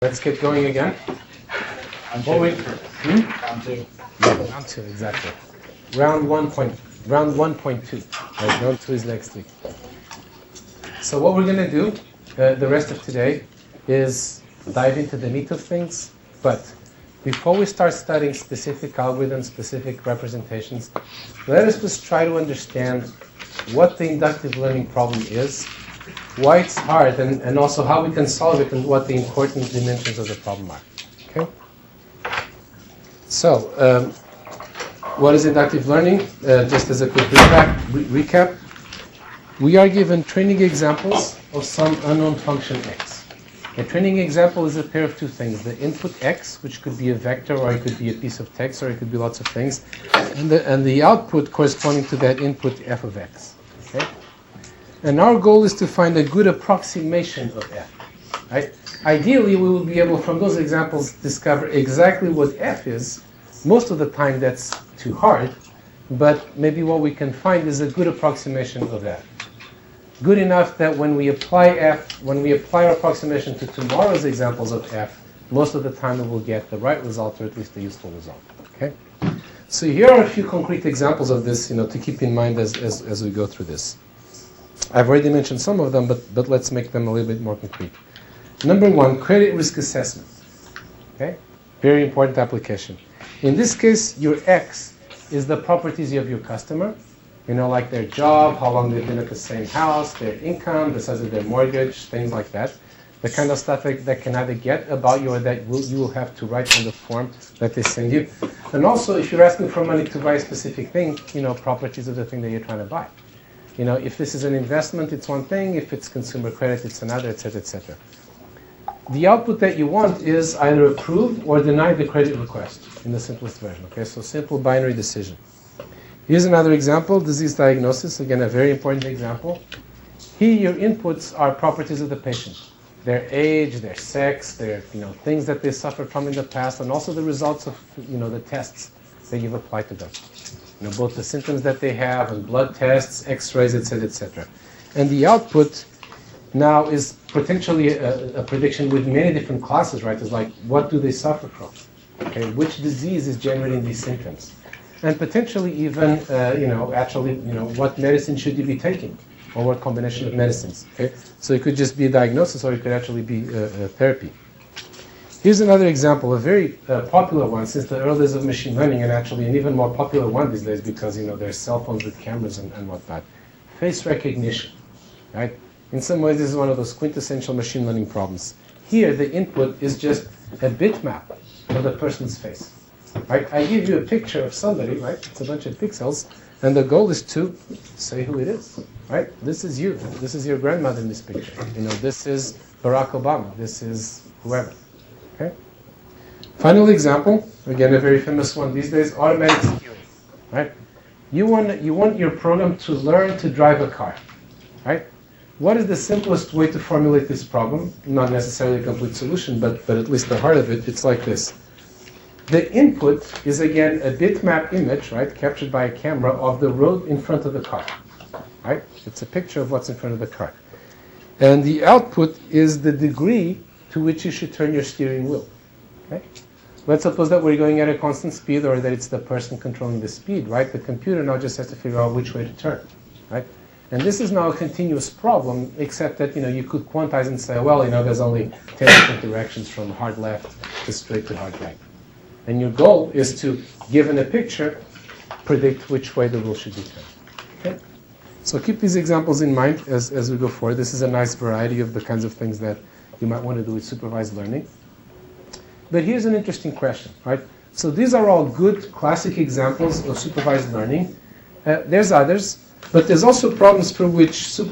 Let's get going again. Round two. Yeah, round 2, exactly. Round 1.2. Right, round 2 is next week. So what we're going to do the rest of today is dive into the meat of things. But before we start studying specific algorithms, specific representations, let us just try to understand what the inductive learning problem is, why it's hard, and also how we can solve it, and what the important dimensions of the problem are. Okay? So, what is inductive learning? Just as a quick recap, we are given training examples of some unknown function x. A training example is a pair of two things: the input x, which could be a vector, or it could be a piece of text, or it could be lots of things, and the output corresponding to that input f of x. Okay? And our goal is to find a good approximation of f. Right? Ideally, we will be able, from those examples, discover exactly what f is. Most of the time, that's too hard, but maybe what we can find is a good approximation of f. Good enough that when we apply our approximation to tomorrow's examples of f, most of the time we will get the right result, or at least a useful result. Okay? So here are a few concrete examples of this, to keep in mind as we go through this. I've already mentioned some of them, but let's make them a little bit more concrete. Number 1, credit risk assessment. Okay? Very important application. In this case, your x is the properties of your customer. Like their job, how long they've been at the same house, their income, the size of their mortgage, things like that. The kind of stuff that can either get about you or that you will have to write on the form that they send you. And also, if you're asking for money to buy a specific thing, properties of the thing that you're trying to buy. If this is an investment, it's one thing. If it's consumer credit, it's another, etc., etc. The output that you want is either approve or deny the credit request in the simplest version. Okay, so simple binary decision. Here's another example, disease diagnosis. Again, a very important example. Here, your inputs are properties of the patient. Their age, their sex, their things that they suffered from in the past, and also the results of the tests that you've applied to them. Both the symptoms that they have, and blood tests, X-rays, etc., etc. And the output now is potentially a prediction with many different classes, right? It's like, what do they suffer from? Okay, which disease is generating these symptoms? And potentially even, what medicine should you be taking, or what combination of medicines. Okay, so it could just be a diagnosis, or it could actually be a therapy. Here's another example, a very popular one since the early days of machine learning, and actually an even more popular one these days because there's cell phones with cameras and whatnot. Face recognition, right? In some ways, this is one of those quintessential machine learning problems. Here, the input is just a bitmap of the person's face. Right? I give you a picture of somebody, right? It's a bunch of pixels, and the goal is to say who it is, right? This is you. This is your grandmother in this picture. This is Barack Obama. This is whoever. Okay? Final example, again a very famous one these days, automatic steering. Right? You want your program to learn to drive a car, right? What is the simplest way to formulate this problem? Not necessarily a complete solution, but at least the heart of it. It's like this. The input is, again, a bitmap image, right, captured by a camera of the road in front of the car, right? It's a picture of what's in front of the car. And the output is the degree to which you should turn your steering wheel, okay? Let's suppose that we're going at a constant speed, or that it's the person controlling the speed, right? The computer now just has to figure out which way to turn, right? And this is now a continuous problem, except that, you could quantize and say, well, there's only 10 different directions from hard left to straight to hard right. And your goal is to, given a picture, predict which way the wheel should be turned. Okay? So keep these examples in mind as we go forward. This is a nice variety of the kinds of things that you might want to do with supervised learning. But here's an interesting question, right? So these are all good classic examples of supervised learning. There's others, but there's also problems for which supervised